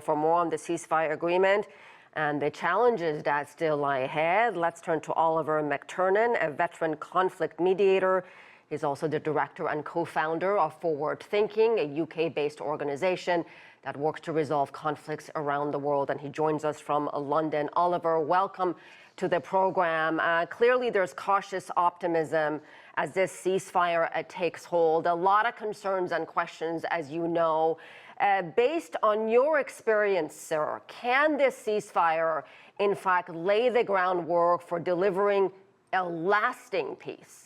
for more on the ceasefire agreement and the challenges that still lie ahead. Let's turn to Oliver McTernan, a veteran conflict mediator. He's also the director and co-founder of Forward Thinking, a UK-based organization that works to resolve conflicts around the world. And he joins us from London. Oliver, welcome to the program. Clearly, there's cautious optimism as this ceasefire takes hold. A lot of concerns and questions, as you know. Based on your experience, sir, can this ceasefire, in fact, lay the groundwork for delivering a lasting peace?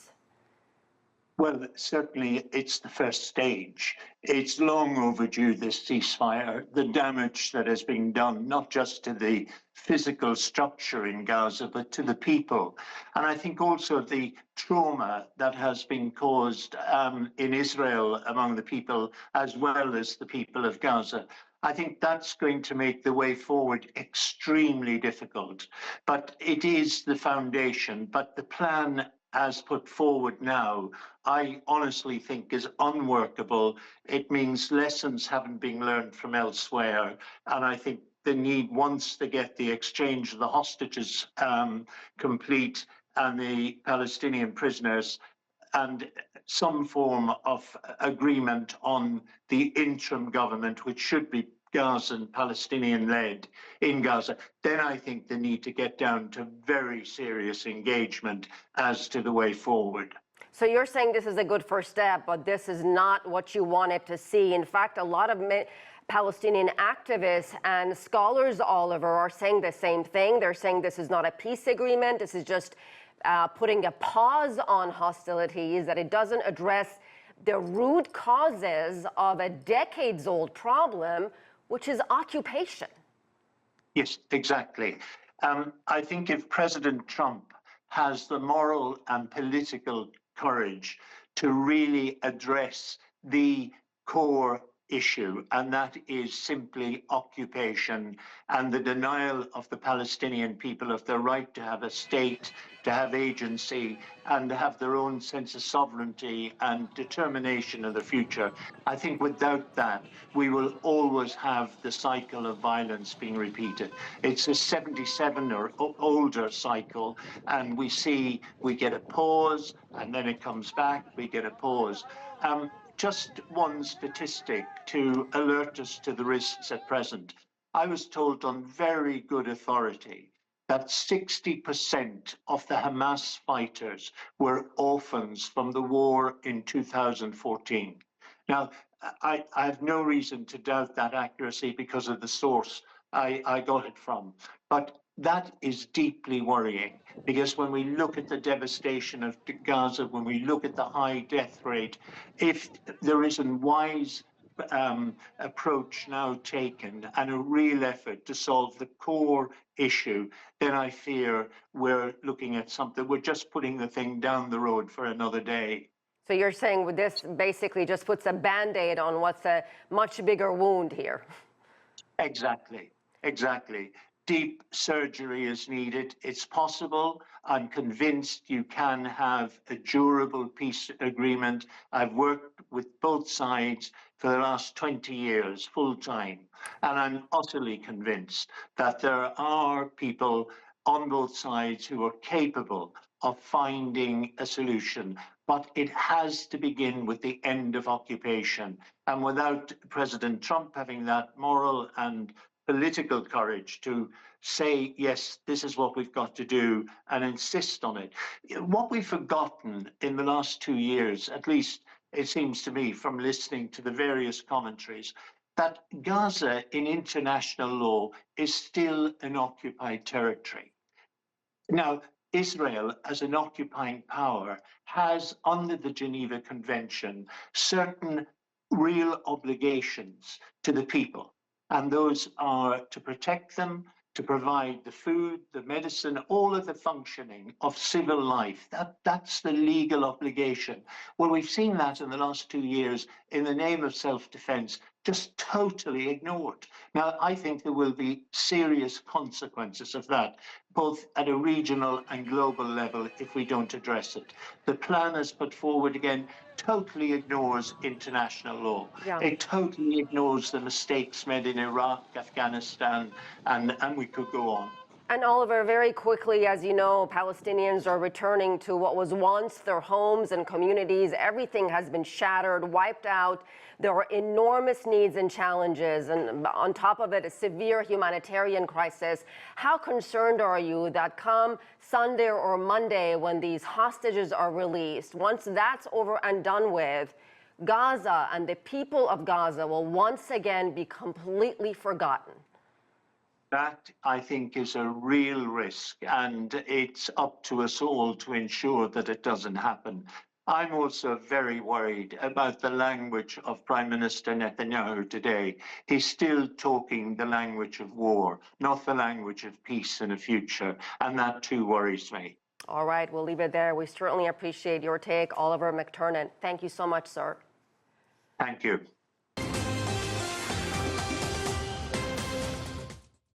Well, certainly it's the first stage. It's long overdue, this ceasefire. The damage that has been done, not just to the physical structure in Gaza, but to the people. And I think also the trauma that has been caused in Israel among the people, as well as the people of Gaza. I think that's going to make the way forward extremely difficult. But it is the foundation. But the plan as put forward now, I honestly think is unworkable. It means lessons haven't been learned from elsewhere. And I think the need, once they get the exchange of the hostages complete and the Palestinian prisoners, and some form of agreement on the interim government, which should be Gazan, Palestinian-led in Gaza, then I think they need to get down to very serious engagement as to the way forward. So you're saying this is a good first step, but this is not what you wanted to see. In fact, a lot of Palestinian activists and scholars, Oliver, are saying the same thing. They're saying this is not a peace agreement. This is just putting a pause on hostilities, that it doesn't address the root causes of a decades-old problem, which is occupation. Yes, exactly. I think if President Trump has the moral and political courage to really address the core issue, and that is simply occupation and the denial of the Palestinian people of their right to have a state, to have agency, and to have their own sense of sovereignty and determination of the future. I think without that, we will always have the cycle of violence being repeated. It's a 77 or older cycle, and we get a pause, and then it comes back, we get a pause. Just one statistic to alert us to the risks at present. I was told on very good authority that 60% of the Hamas fighters were orphans from the war in 2014. Now, I have no reason to doubt that accuracy because of the source I got it from. But that is deeply worrying, because when we look at the devastation of Gaza, when we look at the high death rate, if there is a wise approach now taken and a real effort to solve the core issue, then I fear we're looking at something, we're just putting the thing down the road for another day. So you're saying this basically just puts a Band-Aid on what's a much bigger wound here? Exactly, exactly. Deep surgery is needed. It's possible. I'm convinced you can have a durable peace agreement. I've worked with both sides for the last 20 years, full time. And I'm utterly convinced that there are people on both sides who are capable of finding a solution. But it has to begin with the end of occupation. And without President Trump having that moral and political courage to say, yes, this is what we've got to do, and insist on it. What we've forgotten in the last 2 years, at least it seems to me from listening to the various commentaries, that Gaza in international law is still an occupied territory. Now, Israel, as an occupying power, has, under the Geneva Convention, certain real obligations to the people. And those are to protect them, to provide the food, the medicine, all of the functioning of civil life. That's the legal obligation. Well, we've seen that in the last 2 years in the name of self-defense, just totally ignored. Now, I think there will be serious consequences of that, both at a regional and global level, if we don't address it. The plan is put forward again totally ignores international law. Yeah. It totally ignores the mistakes made in Iraq, Afghanistan, and we could go on. And Oliver, very quickly, as you know, Palestinians are returning to what was once their homes and communities. Everything has been shattered, wiped out. There are enormous needs and challenges, and on top of it, a severe humanitarian crisis. How concerned are you that come Sunday or Monday, when these hostages are released, once that's over and done with, Gaza and the people of Gaza will once again be completely forgotten? That, I think, is a real risk, and it's up to us all to ensure that it doesn't happen. I'm also very worried about the language of Prime Minister Netanyahu today. He's still talking the language of war, not the language of peace and a future, and that too worries me. All right, we'll leave it there. We certainly appreciate your take, Oliver McTernan. Thank you so much, sir. Thank you.